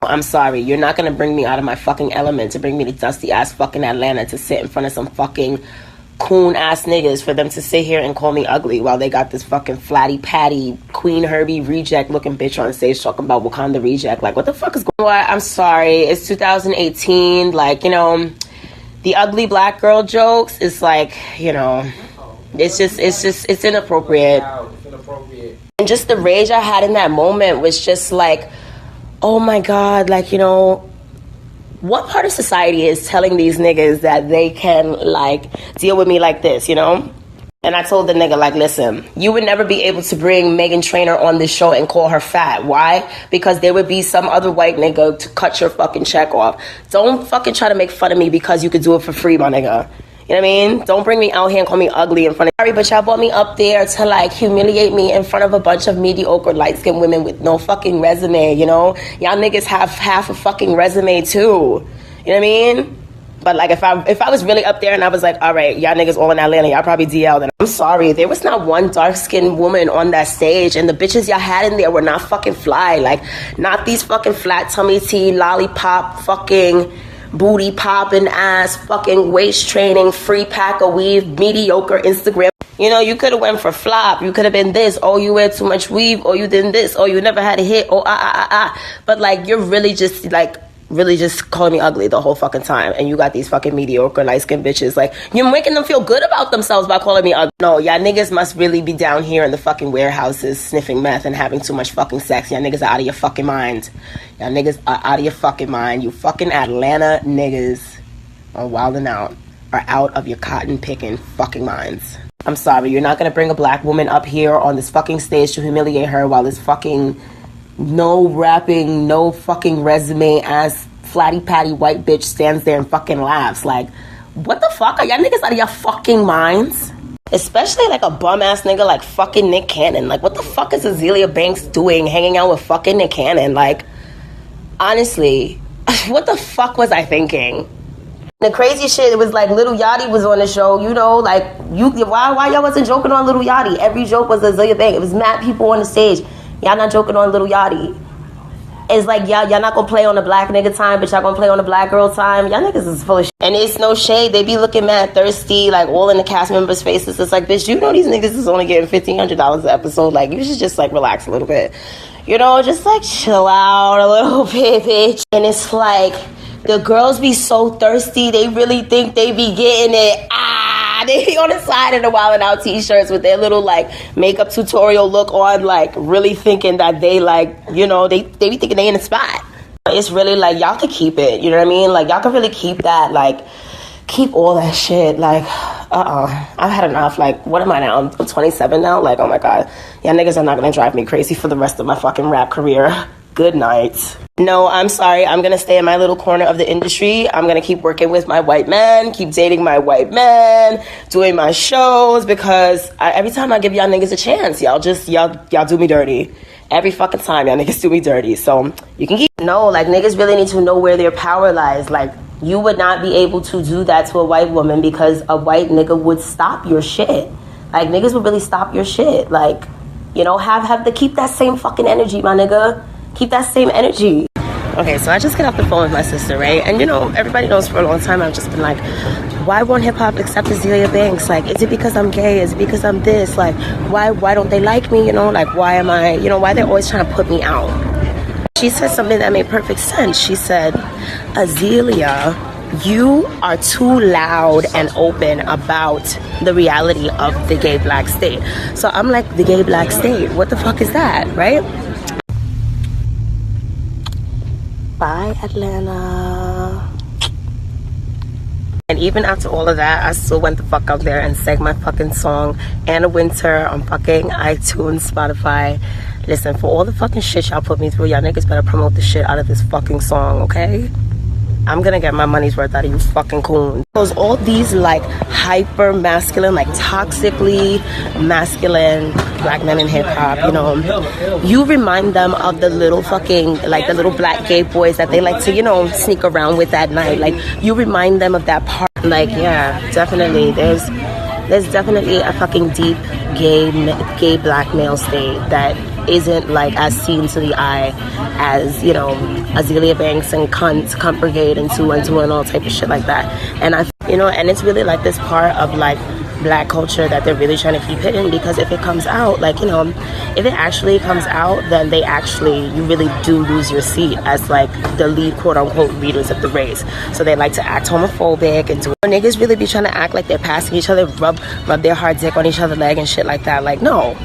I'm sorry, you're not gonna bring me out of my fucking element to bring me to dusty ass fucking Atlanta to sit in front of some fucking coon ass niggas for them to sit here and call me ugly while they got this fucking flatty patty Queen Herbie reject looking bitch on stage talking about Wakanda reject. Like, what the fuck is going on? I'm sorry, it's 2018. Like, you know, the ugly black girl jokes is like, you know, it's inappropriate. And just the rage I had in that moment was just like, oh my God, like, you know, what part of society is telling these niggas that they can, like, deal with me like this, you know? And I told the nigga, like, listen, you would never be able to bring Meghan Trainor on this show and call her fat. Why? Because there would be some other white nigga to cut your fucking check off. Don't fucking try to make fun of me because you could do it for free, my nigga. You know what I mean? Don't bring me out here and call me ugly in front of... Sorry, but y'all brought me up there to, like, humiliate me in front of a bunch of mediocre light-skinned women with no fucking resume, you know? Y'all niggas have half a fucking resume, too. You know what I mean? But, like, if I was really up there and I was like, all right, y'all niggas all in Atlanta, y'all probably DL'd. And I'm sorry, there was not one dark-skinned woman on that stage, and the bitches y'all had in there were not fucking fly. Like, not these fucking flat tummy tea, lollipop, fucking... booty popping ass, fucking waist training, free pack of weave, mediocre Instagram. You know, you could have went for flop. You could have been this. Oh, you wear too much weave. Oh, you did this. Oh, you never had a hit. Oh, But like, you're really just like, really just calling me ugly the whole fucking time. And you got these fucking mediocre light-skinned bitches. Like, you're making them feel good about themselves by calling me ugly. No, y'all niggas must really be down here in the fucking warehouses sniffing meth and having too much fucking sex. Y'all niggas are out of your fucking mind. Y'all niggas are out of your fucking mind. You fucking Atlanta niggas are wilding out. Are out of your cotton picking fucking minds. I'm sorry, you're not gonna bring a black woman up here on this fucking stage to humiliate her while this fucking no rapping, no fucking resume ass flatty patty white bitch stands there and fucking laughs. Like, what the fuck? Are y'all niggas out of your fucking minds? Especially like a bum ass nigga like fucking Nick Canon. Like, what the fuck is Azealia Banks doing hanging out with fucking Nick Canon? Like, honestly, what the fuck was I thinking? The crazy shit, it was like Lil Yachty was on the show, you know, like, why y'all wasn't joking on Lil Yachty? Every joke was Azealia Banks. It was mad people on the stage. Y'all not joking on Lil Yachty. It's like, y'all not gonna play on the black nigga time, but y'all gonna play on the black girl time. Y'all niggas is full of shit. And it's no shade. They be looking mad thirsty, like, all in the cast members' faces. It's like, bitch, you know these niggas is only getting $1,500 an episode. Like, you should just, like, relax a little bit. You know, just, like, chill out a little bit, bitch. And it's like, the girls be so thirsty, they really think they be getting it. They be on the side of the Wildin' Out t-shirts with their little, like, makeup tutorial look on, like, really thinking that they, like, you know, they be thinking they in the spot. It's really, like, y'all could keep it, you know what I mean? Like, y'all could really keep that, like, keep all that shit. Like, I've had enough. Like, what am I now? I'm 27 now? Like, oh my God. Y'all niggas are not gonna drive me crazy for the rest of my fucking rap career. Good night. No, I'm sorry. I'm going to stay in my little corner of the industry. I'm going to keep working with my white man, keep dating my white man, doing my shows, because every time I give y'all niggas a chance, y'all do me dirty. Every fucking time y'all niggas do me dirty. So you can keep... No, like, niggas really need to know where their power lies. Like, you would not be able to do that to a white woman because a white nigga would stop your shit. Like, niggas would really stop your shit. Like, you know, have to keep that same fucking energy, my nigga. Keep that same energy. Okay, so I just get off the phone with my sister, right? And, you know, everybody knows for a long time I've just been like, why won't hip-hop accept Azealia Banks? Like, is it because I'm gay? Is it because I'm this? Like, why don't they like me? You know, like, why am I, you know, why they're always trying to put me out? She said something that made perfect sense. She said, Azealia, you are too loud and open about the reality of the gay black state. So I'm like, the gay black state? What the fuck is that, right? Bye, Atlanta. And even after all of that, I still went the fuck out there and sang my fucking song Anna Winter on fucking iTunes, Spotify. Listen, for all the fucking shit y'all put me through, y'all niggas better promote the shit out of this fucking song, okay? I'm gonna get my money's worth out of you fucking coons. Because all these, like, hyper masculine, like, toxically masculine black men in hip hop, you know, you remind them of the little fucking, like, the little black gay boys that they like to, you know, sneak around with at night. Like, you remind them of that part. Like, yeah, definitely. There's definitely a fucking deep gay black male state that isn't like as seen to the eye as, you know, Azealia Banks and cunt brigade and two and all type of shit like that. And I, you know, and it's really like this part of like black culture that they're really trying to keep hidden, because if it comes out, like, you know, if it actually comes out, then they actually, you really do lose your seat as like the lead quote-unquote leaders of the race. So they like to act homophobic and do, niggas really be trying to act like they're passing each other, rub their hard dick on each other's leg and shit like that. Like, no,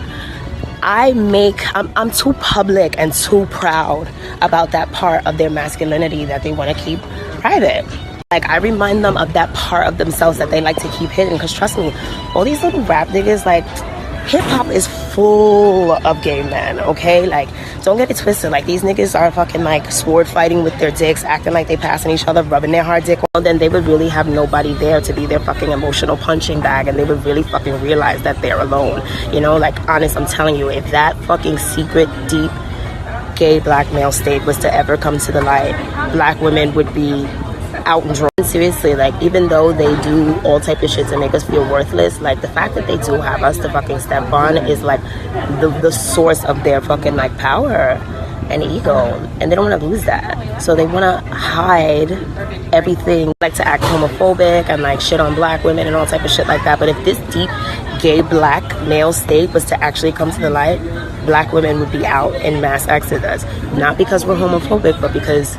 I'm too public and too proud about that part of their masculinity that they want to keep private. Like, I remind them of that part of themselves that they like to keep hidden, because trust me, all these little rap niggas, like, hip-hop is full of gay men, okay? Like, don't get it twisted. Like, these niggas are fucking, like, sword fighting with their dicks, acting like they passing each other, rubbing their hard dick. Well, then they would really have nobody there to be their fucking emotional punching bag, and they would really fucking realize that they're alone. You know, like, honest, I'm telling you, if that fucking secret, deep, gay black male state was to ever come to the light, black women would be out and drawn. Seriously, like, even though they do all type of shit to make us feel worthless, like, the fact that they do have us to fucking step on is like the source of their fucking like power and ego, and they don't want to lose that. So they want to hide everything, like to act homophobic and like shit on black women and all type of shit like that. But if this deep gay black male state was to actually come to the light, black women would be out in mass exodus, not because we're homophobic, but because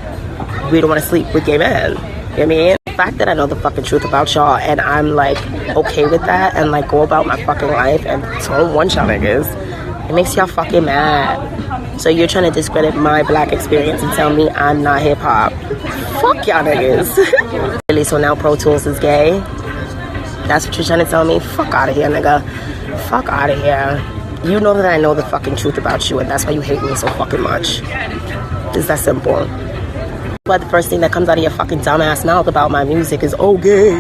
we don't want to sleep with gay men. You know what I mean? The fact that I know the fucking truth about y'all and I'm like okay with that and like go about my fucking life and don't want y'all niggas, it makes y'all fucking mad. So you're trying to discredit my black experience and tell me I'm not hip hop. Fuck y'all niggas. Really? So now Pro Tools is gay? That's what you're trying to tell me? Fuck out of here, nigga. Fuck out of here. You know that I know the fucking truth about you, and that's why you hate me so fucking much. It's that simple. But the first thing that comes out of your fucking dumbass mouth about my music is, oh gay,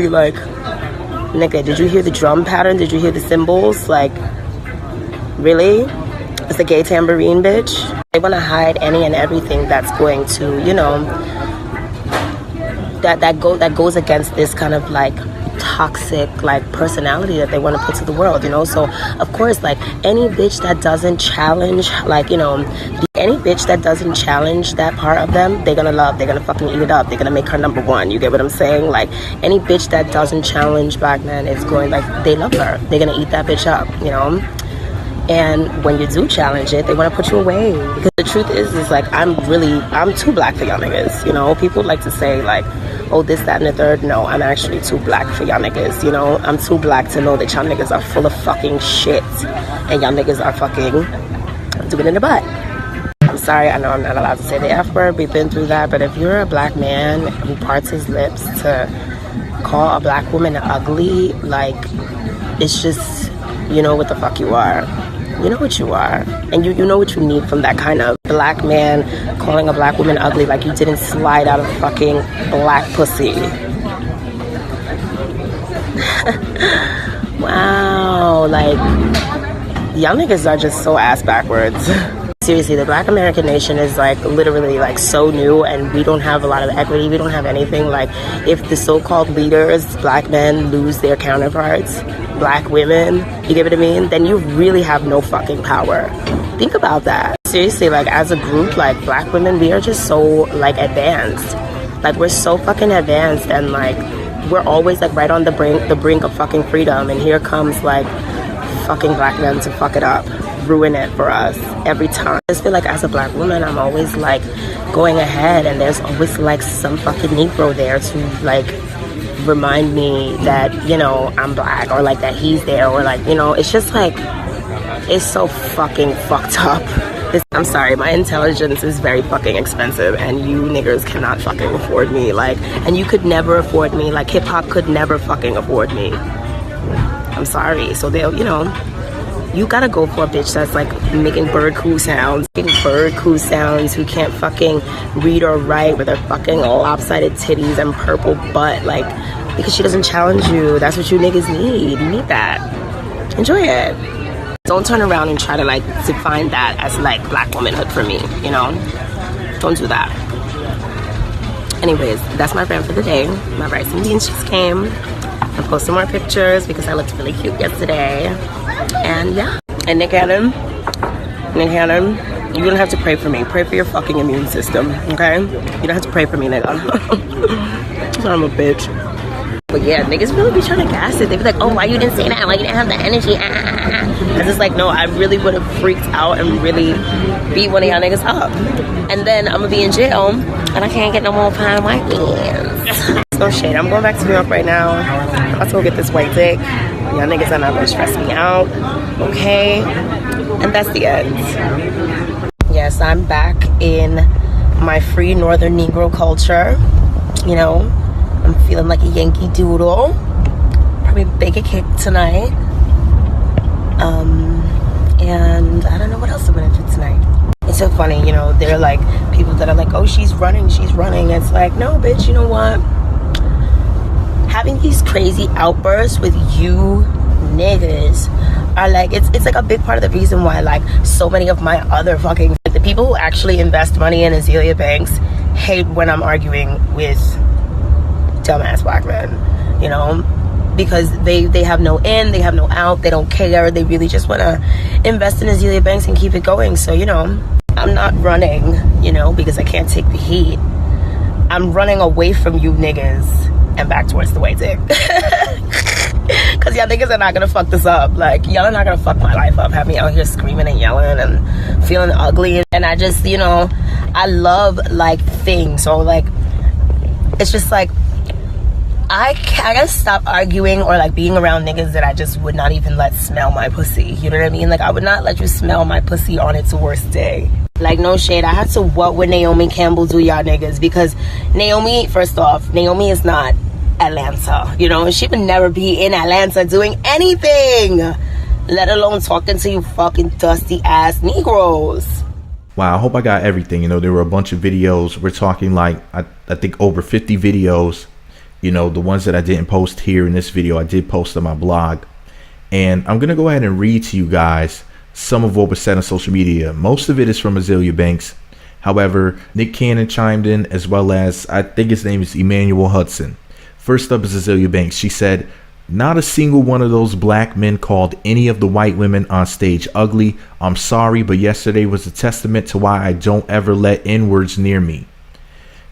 like, nigga, did you hear the drum pattern? Did you hear the cymbals? Like, really? It's a gay tambourine, bitch. They want to hide any and everything that's going to, you know, that goes against this kind of like toxic like personality that they want to put to the world, you know. So of course, like, any bitch that doesn't challenge, like, you know, any bitch that doesn't challenge that part of them, they're gonna love, they're gonna fucking eat it up, they're gonna make her number one. You get what I'm saying? Like, any bitch that doesn't challenge black men is going, like, they love her, they're gonna eat that bitch up, you know. And when you do challenge it, they want to put you away. Because the truth is like, I'm too black for y'all niggas, you know. People like to say like, oh, this, that, and the third. No, I'm actually too black for y'all niggas, you know. I'm too black to know that y'all niggas are full of fucking shit, and y'all niggas are fucking doing it in the butt. I'm sorry, I know I'm not allowed to say the F word, we've been through that, but if you're a black man who parts his lips to call a black woman ugly, like, it's just, you know what the fuck you are. You know what you are, and you know what you need from that kind of black man calling a black woman ugly like you didn't slide out of fucking black pussy. Wow, like, y'all niggas are just so ass backwards. Seriously, the black American nation is like literally like so new, and we don't have a lot of equity, we don't have anything. Like, if the so-called leaders, black men, lose their counterparts, black women, you get what I mean, then you really have no fucking power. Think about that. Seriously, like, as a group, like, black women, we are just so like advanced. Like, we're so fucking advanced, and like, we're always like right on the brink of fucking freedom, and here comes like fucking black men to fuck it up, ruin it for us every time. I just feel like as a black woman, I'm always like going ahead, and there's always like some fucking Negro there to like remind me that, you know, I'm black, or like that he's there, or like, you know, it's just like, it's so fucking fucked up. I'm sorry, my intelligence is very fucking expensive, and you niggers cannot fucking afford me, like, and you could never afford me, like, hip-hop could never fucking afford me. I'm sorry. So they'll, you know, you gotta go for a bitch that's like making bird coo sounds, who can't fucking read or write, with her fucking lopsided titties and purple butt, like, because she doesn't challenge you. That's what you niggas need. You need that. Enjoy it. Don't turn around and try to like define that as like black womanhood for me, you know. Don't do that. Anyways, that's my rant for the day. My rice and beans just came. I'm posting more pictures because I looked really cute yesterday. And yeah. And Nick Canon, Nick Canon, you don't have to pray for me. Pray for your fucking immune system, okay? You don't have to pray for me, nigga. So I'm a bitch. But yeah, niggas really be trying to gas it. They be like, oh, why you didn't say that? Why you didn't have the energy? And it's like, no, I really would have freaked out and really beat one of y'all niggas up. And then I'm gonna be in jail and I can't get no more fine white beans. No shade. I'm going back to New York right now. I'm about to go get this white dick. Y'all niggas are not gonna stress me out. Okay? And that's the end. Yes, I'm back in my free Northern Negro culture. You know, I'm feeling like a Yankee Doodle. Probably bake a cake tonight. And I don't know what else I'm gonna do tonight. It's so funny, you know, there are like people that are like, oh, she's running. It's like, no, bitch, you know what? Having these crazy outbursts with you niggas are like, it's like a big part of the reason why like so many of my other fucking, like, the people who actually invest money in Azealia Banks hate when I'm arguing with dumbass black men, you know, because they have no in, they have no out, they don't care, they really just want to invest in Azealia Banks and keep it going. So, you know, I'm not running, you know, because I can't take the heat. I'm running away from you niggas and back towards the white dick. Because y'all niggas are not gonna fuck this up. Like, y'all are not gonna fuck my life up, have me out here screaming and yelling and feeling ugly. And I just, you know, I love like things. So like, it's just like, I gotta stop arguing or like being around niggas that I just would not even let smell my pussy. You know what I mean? Like, I would not let you smell my pussy on its worst day. Like, no shade. I had to what would Naomi Campbell do, y'all niggas? Because Naomi, first off, Naomi is not Atlanta. You know, she would never be in Atlanta doing anything, let alone talking to you fucking dusty ass Negroes. Wow, I hope I got everything. You know, there were a bunch of videos. We're talking like, I think over 50 videos. You know, the ones that I didn't post here in this video, I did post on my blog. And I'm going to go ahead and read to you guys some of what was said on social media. Most of it is from Azealia Banks. However, Nick Canon chimed in, as well as, I think his name is Emmanuel Hudson. First up is Azealia Banks. She said, not a single one of those black men called any of the white women on stage ugly. I'm sorry, but yesterday was a testament to why I don't ever let N-words near me.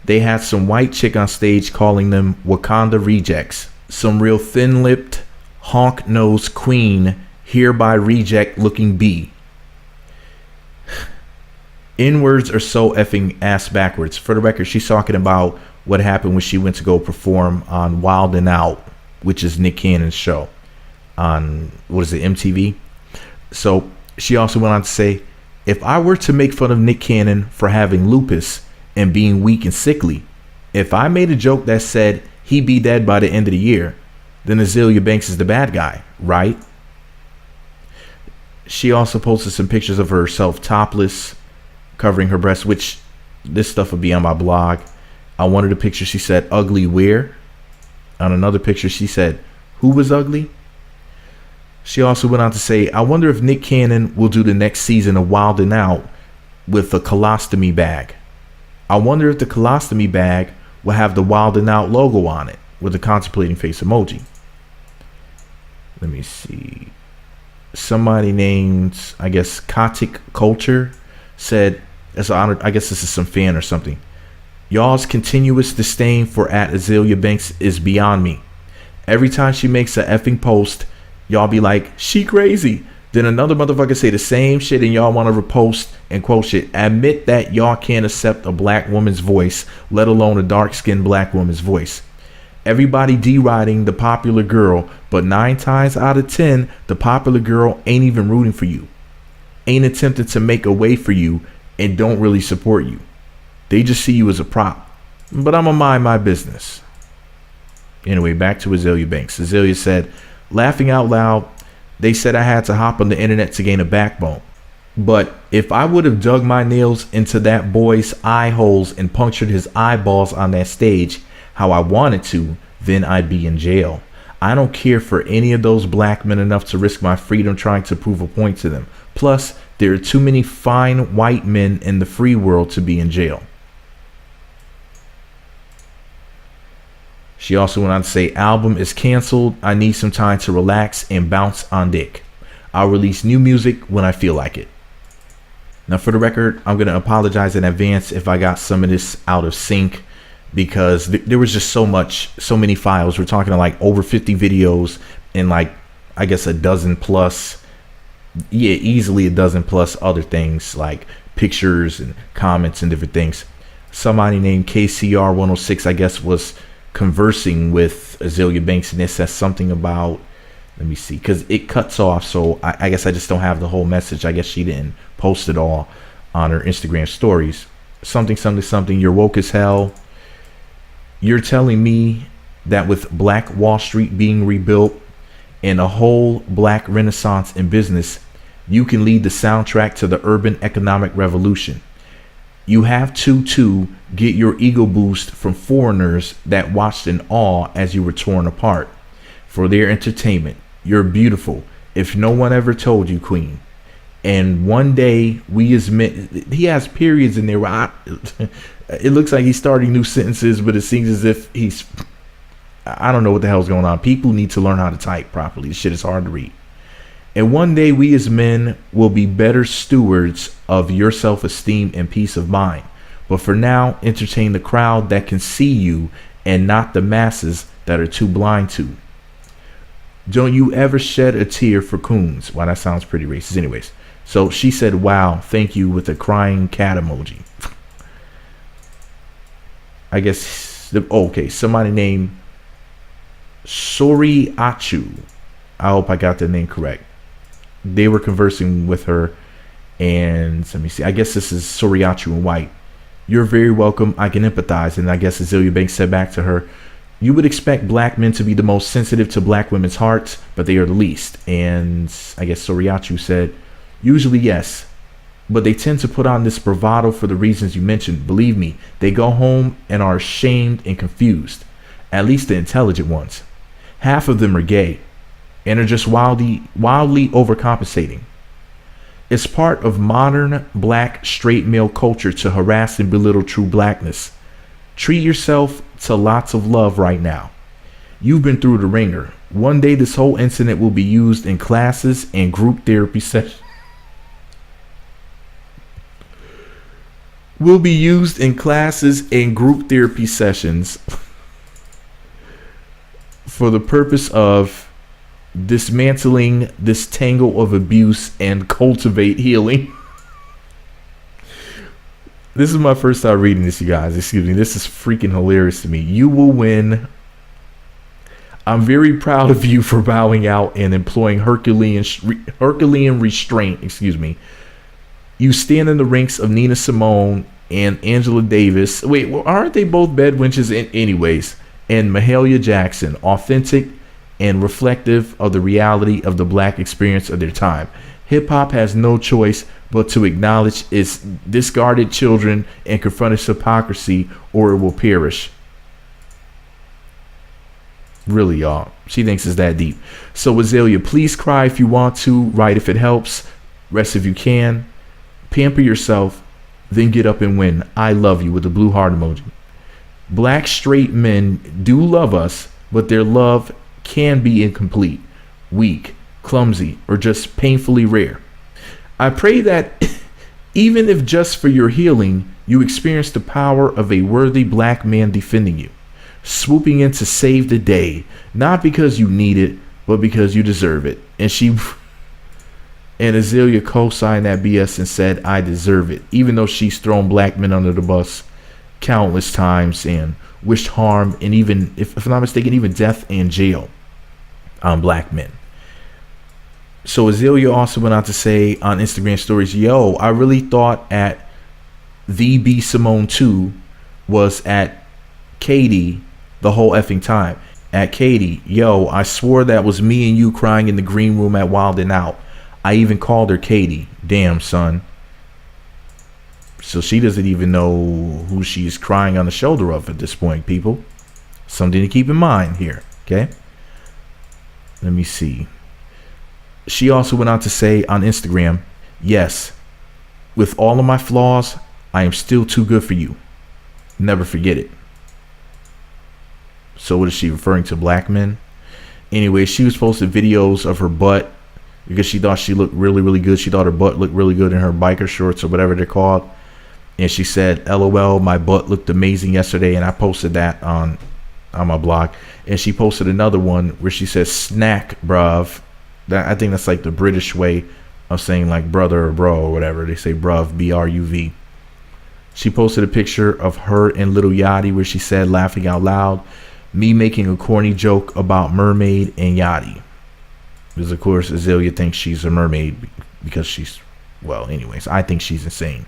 They had some white chick on stage calling them Wakanda rejects. Some real thin-lipped, honk-nosed queen, hereby reject looking B. N-words are so effing ass backwards. For the record, she's talking about what happened when she went to go perform on Wild 'N Out, which is Nick Cannon's show on, what is it, MTV? So she also went on to say, if I were to make fun of Nick Canon for having lupus and being weak and sickly, if I made a joke that said he'd be dead by the end of the year, then Azealia Banks is the bad guy, right? She also posted some pictures of herself topless, covering her breasts, which this stuff will be on my blog. On one of the pictures, she said, ugly where? On another picture, she said, who was ugly? She also went on to say, I wonder if Nick Canon will do the next season of Wild 'N Out with a colostomy bag. I wonder if the colostomy bag will have the Wild 'N Out logo on it with a contemplating face emoji. Let me see. Somebody named, I guess, Katik Culture said, as an honor, I guess this is some fan or something. Y'all's continuous disdain for @Azealia Banks is beyond me. Every time she makes a effing post, y'all be like, she crazy. Then another motherfucker say the same shit and y'all want to repost and quote shit. Admit that y'all can't accept a black woman's voice, let alone a dark-skinned black woman's voice. Everybody deriding the popular girl, but 9 times out of 10, the popular girl ain't even rooting for you, ain't attempting to make a way for you, and don't really support you. They just see you as a prop. But I'ma mind my business. Anyway, back to Azealia Banks. Azealia said, laughing out loud, they said I had to hop on the internet to gain a backbone. But if I would have dug my nails into that boy's eye holes and punctured his eyeballs on that stage how I wanted to, then I'd be in jail. I don't care for any of those black men enough to risk my freedom trying to prove a point to them. Plus, there are too many fine white men in the free world to be in jail. She also went on to say, album is canceled. I need some time to relax and bounce on dick. I'll release new music when I feel like it. Now, for the record, I'm going to apologize in advance if I got some of this out of sync, because there was just so many files. We're talking like over 50 videos and like, I guess a dozen plus, easily a dozen plus other things like pictures and comments and different things. Somebody named KCR106, I guess, was conversing with Azealia Banks, and it says something about, let me see, because it cuts off, so I guess I just don't have the whole message. I guess she didn't post it all on her Instagram stories. Something, you're woke as hell. You're telling me that with Black Wall Street being rebuilt and a whole black renaissance in business, you can lead the soundtrack to the urban economic revolution. You have to get your ego boost from foreigners that watched in awe as you were torn apart. For their entertainment, you're beautiful. If no one ever told you, queen. And one day we as men, he has periods in there where it looks like he's starting new sentences, but it seems as if I don't know what the hell's going on. People need to learn how to type properly. This shit is hard to read. And one day we as men will be better stewards of your self-esteem and peace of mind. But for now, entertain the crowd that can see you and not the masses that are too blind to. Don't you ever shed a tear for coons. Wow, that sounds pretty racist. Anyways, so she said, wow, thank you, with a crying cat emoji. I guess, okay, somebody named Sori Achu. I hope I got the name correct. They were conversing with her, and let me see, I guess this is Soriachu in white. You're very welcome. I can empathize. And I guess Azealia Banks said back to her, you would expect black men to be the most sensitive to black women's hearts, but they are the least. And I guess Soriachu said, usually yes, but they tend to put on this bravado for the reasons you mentioned. Believe me, they go home and are ashamed and confused, at least the intelligent ones. Half of them are gay and are just wildly overcompensating. It's part of modern black straight male culture to harass and belittle true blackness. Treat yourself to lots of love right now. You've been through the ringer. One day this whole incident will be used in classes and group therapy sessions. For the purpose of dismantling this tangle of abuse and cultivate healing. This is my first time reading this, you guys. Excuse me. This is freaking hilarious to me. You will win. I'm very proud of you for bowing out and employing Herculean restraint. Excuse me. You stand in the ranks of Nina Simone and Angela Davis. Wait, well, aren't they both bed wenches anyways? And Mahalia Jackson, authentic and reflective of the reality of the black experience of their time. Hip hop has no choice but to acknowledge its discarded children and confront its hypocrisy, or it will perish. Really, y'all. She thinks it's that deep. So, Azealia, please cry if you want to, write if it helps, rest if you can, pamper yourself, then get up and win. I love you, with the blue heart emoji. Black straight men do love us, but their love can be incomplete, weak, clumsy, or just painfully rare. I pray that even if just for your healing, you experience the power of a worthy black man defending you, swooping in to save the day, not because you need it, but because you deserve it. And Azealia co-signed that BS and said, I deserve it, even though she's thrown black men under the bus countless times and wished harm and even, if I'm not mistaken, even death and jail on black men. So Azealia also went on to say on Instagram stories, yo, I really thought at the B Simone 2 was at Katie the whole effing time. At Katie, yo, I swore that was me and you crying in the green room at Wild 'N Out. I even called her Katie. Damn, son. So she doesn't even know who she's crying on the shoulder of at this point, people. Something to keep in mind here, okay? Let me see. She also went on to say on Instagram, yes, with all of my flaws, I am still too good for you. Never forget it. So what is she referring to, black men? Anyway, she was posting videos of her butt because she thought she looked really, really good. She thought her butt looked really good in her biker shorts or whatever they're called. And she said, LOL, my butt looked amazing yesterday. And I posted that on my blog. And she posted another one where she says, snack, bruv. I think that's like the British way of saying like brother or bro or whatever. They say bruv, B-R-U-V. She posted a picture of her and Lil Yachty where she said, laughing out loud, me making a corny joke about mermaid and Yachty. Because of course Azealia thinks she's a mermaid because she's, well, anyways, I think she's insane.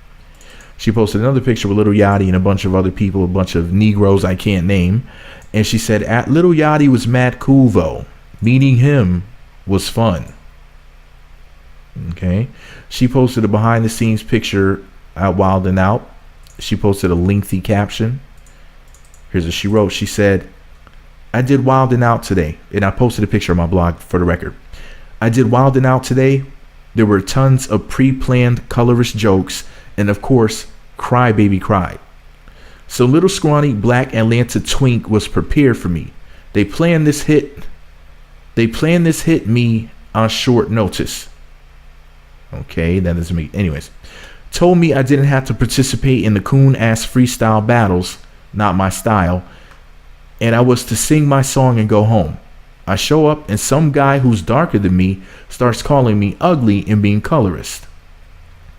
She posted another picture with Lil Yachty and a bunch of other people, a bunch of Negroes I can't name. And she said, at Lil Yachty was mad cool though. Meeting him was fun. Okay. She posted a behind the scenes picture at Wild 'N Out. She posted a lengthy caption. Here's what she wrote. She said, I did Wild 'N Out today. And I posted a picture on my blog for the record. I did Wild 'N Out today. There were tons of pre-planned colorist jokes. And of course, Cry Baby cried. So little scrawny black Atlanta twink was prepared for me. They planned this hit me on short notice. Okay, that is me. Anyways, told me I didn't have to participate in the coon ass freestyle battles, not my style, and I was to sing my song and go home. I show up and some guy who's darker than me starts calling me ugly and being colorist.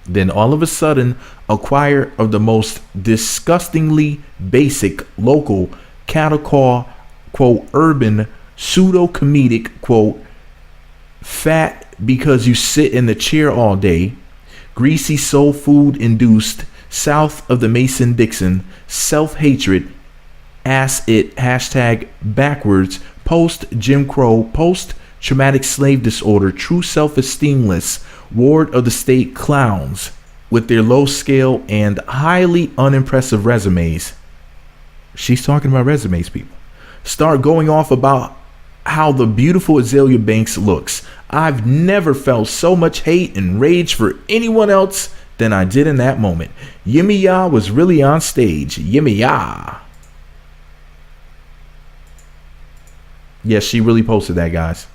Then all of a sudden, a choir of the most disgustingly basic local cattle call, quote, urban, pseudo-comedic, quote, fat because you sit in the chair all day, greasy soul food induced, south of the Mason-Dixon, self-hatred, ass it, hashtag backwards, post Jim Crow, post traumatic slave disorder, true self-esteemless, ward of the state clowns with their low scale and highly unimpressive resumes. She's talking about resumes, people. Start going off about how the beautiful Azealia Banks looks. I've never felt so much hate and rage for anyone else than I did in that moment. Yimmy Ya was really on stage. Yimmy Ya. Yes, she really posted that, guys.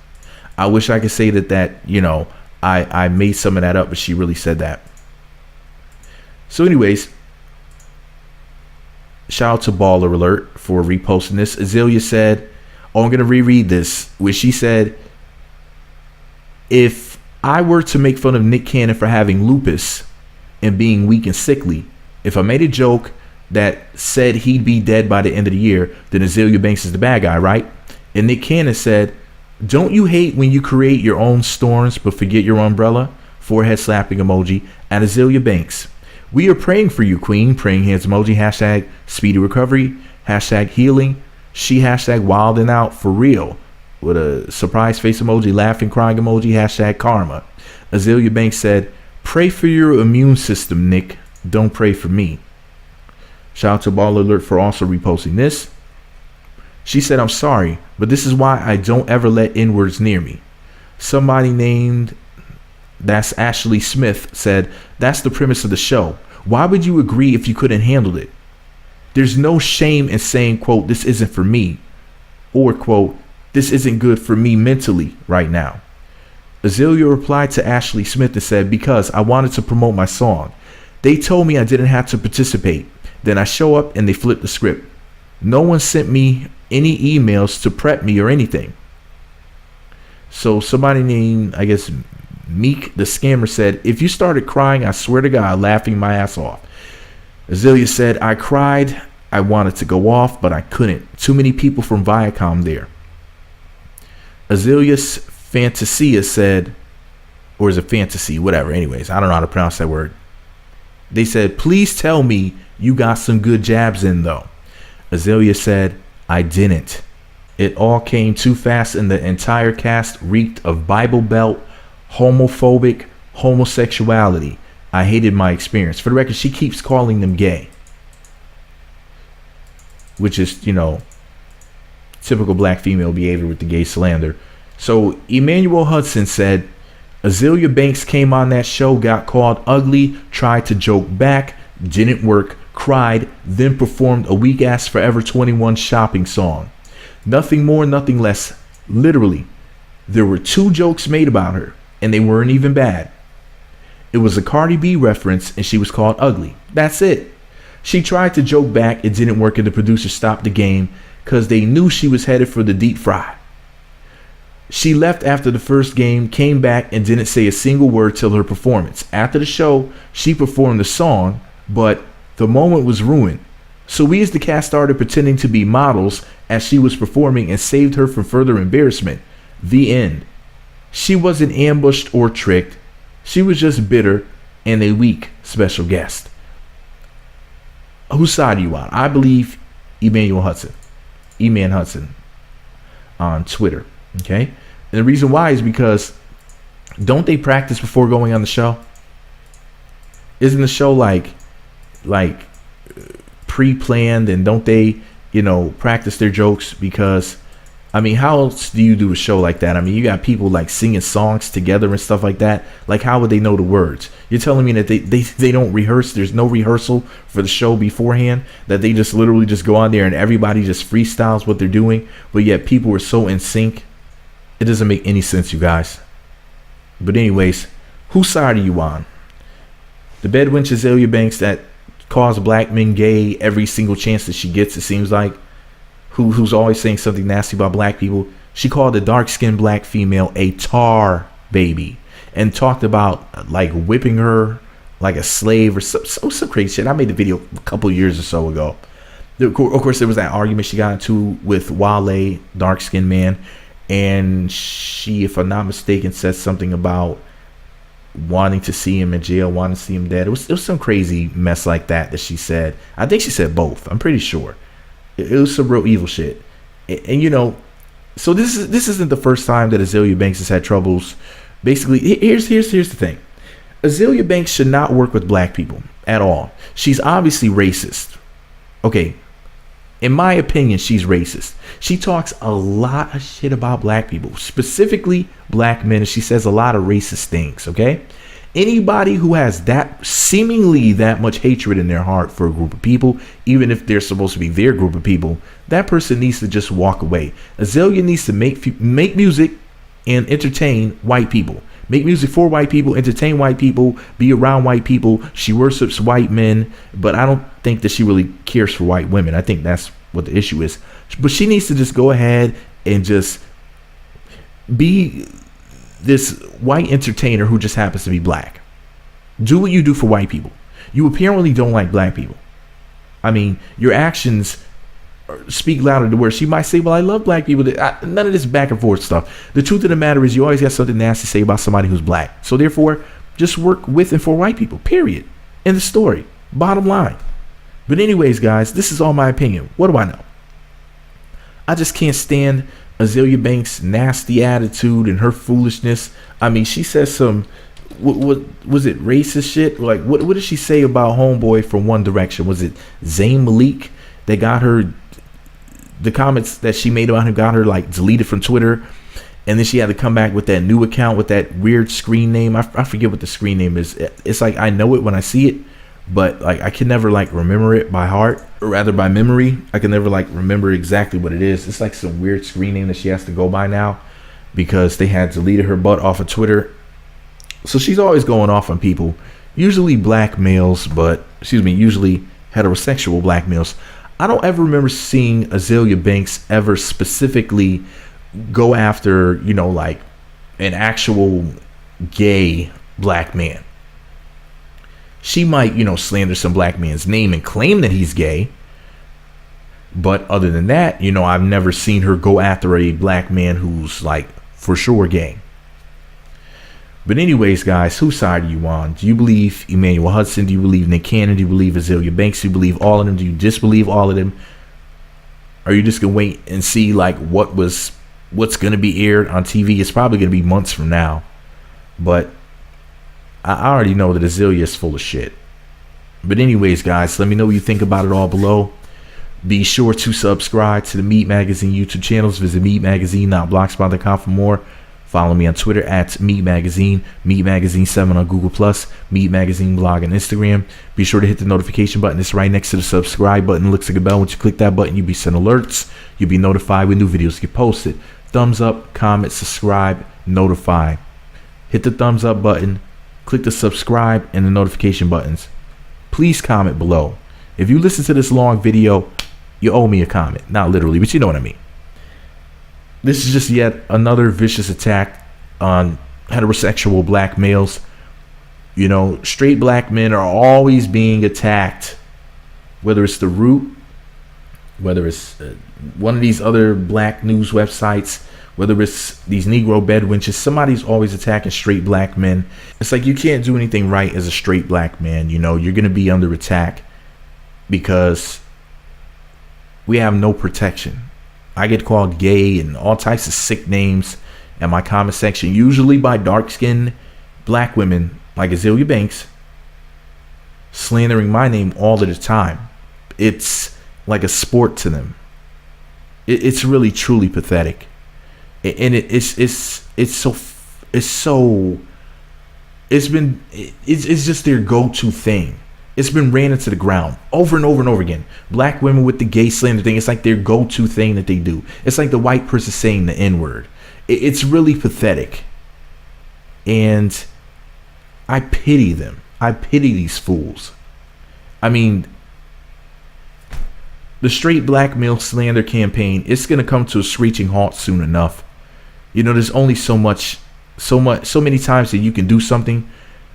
I wish I could say that you know, I made some of that up, but she really said that. So anyways, shout out to Baller Alert for reposting this. Azealia said, oh, I'm going to reread this, where she said, if I were to make fun of Nick Canon for having lupus and being weak and sickly, if I made a joke that said he'd be dead by the end of the year, then Azealia Banks is the bad guy, right? And Nick Canon said, don't you hate when you create your own storms but forget your umbrella? Forehead slapping emoji at Azealia Banks. We are praying for you, queen. Praying hands emoji. Hashtag speedy recovery. Hashtag healing. She hashtag wild and out for real. With a surprise face emoji, laughing, crying emoji. Hashtag karma. Azealia Banks said, pray for your immune system, Nick. Don't pray for me. Shout out to Ball Alert for also reposting this. She said, I'm sorry, but this is why I don't ever let N-words near me. Somebody named, that's Ashley Smith, said, that's the premise of the show. Why would you agree if you couldn't handle it? There's no shame in saying, quote, this isn't for me. Or, quote, this isn't good for me mentally right now. Azealia replied to Ashley Smith and said, because I wanted to promote my song. They told me I didn't have to participate. Then I show up and they flip the script. No one sent me any emails to prep me or anything. So somebody named, I guess, Meek the Scammer said, if you started crying, I swear to God, laughing my ass off. Azealia said, I cried. I wanted to go off, but I couldn't. Too many people from Viacom there. Azalea's Fantasia said, or is it fantasy? Whatever. Anyways, I don't know how to pronounce that word. They said, please tell me you got some good jabs in though. Azealia said, I didn't. It all came too fast and the entire cast reeked of Bible Belt, homophobic homosexuality. I hated my experience. For the record, she keeps calling them gay. Which is, you know, typical black female behavior with the gay slander. So Emmanuel Hudson said, Azealia Banks came on that show, got called ugly, tried to joke back, didn't work, cried, then performed a weak ass Forever 21 shopping song. Nothing more, nothing less. Literally, there were 2 jokes made about her. and they weren't even bad. It was a Cardi B reference, and she was called ugly. That's it. She tried to joke back. It didn't work, and the producers stopped the game because they knew she was headed for the deep fry. She left after the first game, came back, and didn't say a single word till her performance. After the show, she performed the song, but the moment was ruined. So we as the cast started pretending to be models as she was performing and saved her from further embarrassment. The end. She wasn't ambushed or tricked. She was just bitter and a weak special guest. Whose side are you on? I believe Emmanuel Hudson. E-Man Hudson on Twitter. Okay? And the reason why is because don't they practice before going on the show? Isn't the show like pre-planned, and don't they, practice their jokes? Because how else do you do a show like that? You got people like singing songs together and stuff like that. Like, how would they know the words? You're telling me that they don't rehearse? There's no rehearsal for the show beforehand, that they just literally just go on there and everybody just freestyles what they're doing, but yet people are so in sync? It doesn't make any sense, you guys. But anyways, whose side are you on? The bedwench Azealia Banks that calls black men gay every single chance that she gets, it seems like, who's always saying something nasty about black people. She called a dark-skinned black female a tar baby and talked about like whipping her like a slave or some crazy shit. I made the video a couple years or so ago. Of course, there was that argument she got into with Wale, dark-skinned man, and she, if I'm not mistaken, said something about wanting to see him in jail, wanting to see him dead. It was some crazy mess like that she said. I think she said both. I'm pretty sure. It was some real evil shit. And so this isn't the first time that Azealia Banks has had troubles. Basically, here's the thing. Azealia Banks should not work with black people at all. She's obviously racist. Okay. In my opinion, she's racist. She talks a lot of shit about black people, specifically black men, and she says a lot of racist things, okay? Anybody who has that seemingly that much hatred in their heart for a group of people, even if they're supposed to be their group of people, that person needs to just walk away. Azealia needs to make music and entertain white people. Make music for white people, entertain white people, be around white people. She worships white men, but I don't think that she really cares for white women. I think that's what the issue is. But she needs to just go ahead and just be this white entertainer who just happens to be black. Do what you do for white people. You apparently don't like black people. Your actions speak louder to where she might say, well, I love black people. None of this back and forth stuff. The truth of the matter is you always got something nasty to say about somebody who's black. So therefore, just work with and for white people, period. End the story. Bottom line. But anyways, guys, this is all my opinion. What do I know? I just can't stand Azealia Banks' nasty attitude and her foolishness. She says some, what was it, racist shit? Like, what did she say about homeboy from One Direction? Was it Zayn Malik that got her, the comments that she made about him got her like deleted from Twitter, and then she had to come back with that new account with that weird screen name. I forget what the screen name is. It's like I know it when I see it, but like I can never like remember it by heart, or rather by memory. I can never like remember exactly what it is. It's like some weird screen name that she has to go by now because they had deleted her butt off of Twitter. So she's always going off on people, usually black males, usually heterosexual black males. I don't ever remember seeing Azealia Banks ever specifically go after, like an actual gay black man. She might, slander some black man's name and claim that he's gay. But other than that, I've never seen her go after a black man who's like for sure gay. But anyways, guys, whose side are you on? Do you believe Emmanuel Hudson? Do you believe Nick Canon? Do you believe Azealia Banks? Do you believe all of them? Do you disbelieve all of them? Are you just going to wait and see like what's going to be aired on TV? It's probably going to be months from now. But I already know that Azealia is full of shit. But anyways, guys, let me know what you think about it all below. Be sure to subscribe to the Meat Magazine YouTube channels. Visit meatmagazine.blogspot.com for more. Follow me on Twitter at Meat Magazine, Meat Magazine 7 on Google+, Meat Magazine blog and Instagram. Be sure to hit the notification button. It's right next to the subscribe button. It looks like a bell. Once you click that button, you'll be sent alerts. You'll be notified when new videos get posted. Thumbs up, comment, subscribe, notify. hit the thumbs up button, click the subscribe and the notification buttons. Please comment below. If you listen to this long video, you owe me a comment. Not literally, but you know what I mean. This is just yet another vicious attack on heterosexual black males. You know, straight black men are always being attacked, whether it's The Root, whether it's one of these other black news websites, whether it's these Negro bedwenches. Somebody's always attacking straight black men. It's like you can't do anything right as a straight black man. You know, you're going to be under attack because we have no protection. I get called gay and all types of sick names in my comment section, usually by dark-skinned black women like Azealia Banks, slandering my name all of the time. It's like a sport to them. It's really truly pathetic, and it's just their go-to thing. It's been ran into the ground over and over and over again. Black women with the gay slander thing, it's like their go-to thing that they do. It's like the white person saying the N-word. It's really pathetic. And I pity them. I pity these fools. I mean, the straight black male slander campaign, it's going to come to a screeching halt soon enough. You know, there's only so many times that you can do something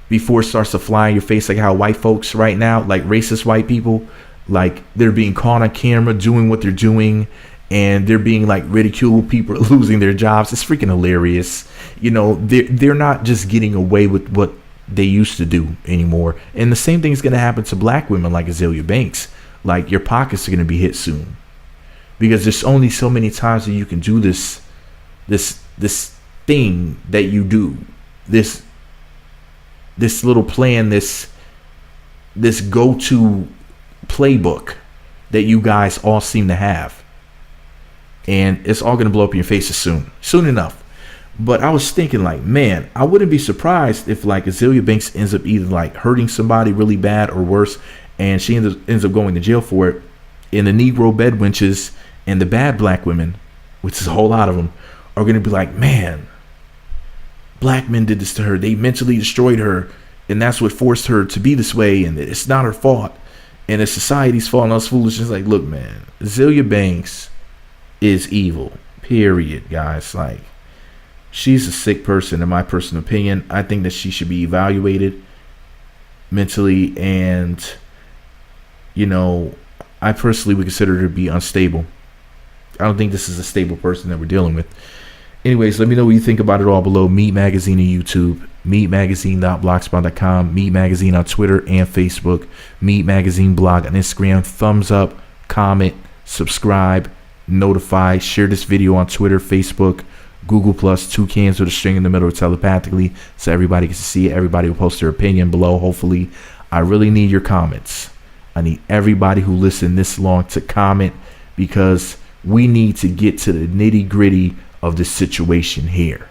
before it starts to fly in your face, like how white folks right now, like racist white people, like they're being caught on camera doing what they're doing, and they're being like ridiculed. People are losing their jobs. It's freaking hilarious. You know, they're not just getting away with what they used to do anymore. And the same thing is going to happen to black women like Azealia Banks. Like, your pockets are going to be hit soon, because there's only so many times that you can do this thing that you do, this little plan, this go-to playbook that you guys all seem to have, and it's all going to blow up in your faces soon enough. But I was thinking, like, man, I wouldn't be surprised if like Azealia Banks ends up either like hurting somebody really bad or worse, and she ends up going to jail for it, and the Negro bedwenches and the bad black women, which is a whole lot of them, are going to be like, man, black men did this to her. They mentally destroyed her, and that's what forced her to be this way, and it's not her fault, and it's society's fault, and us foolish. It's like, look, man, Azealia Banks is evil, period, guys. Like, she's a sick person, in my personal opinion. I think that she should be evaluated mentally, and, you know, I personally would consider her to be unstable. I don't think this is a stable person that we're dealing with. Anyways, let me know what you think about it all below. Meat Magazine on YouTube, meatmagazine.blogspot.com, Meat Magazine on Twitter and Facebook, Meat Magazine blog on Instagram. Thumbs up, comment, subscribe, notify, share this video on Twitter, Facebook, Google Plus, 2 cans with a string in the middle telepathically, so everybody gets to see it. Everybody will post their opinion below, hopefully. I really need your comments. I need everybody who listened this long to comment, because we need to get to the nitty gritty of this situation here.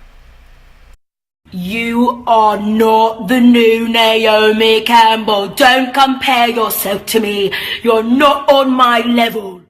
You are not the new Naomi Campbell. Don't compare yourself to me. You're not on my level.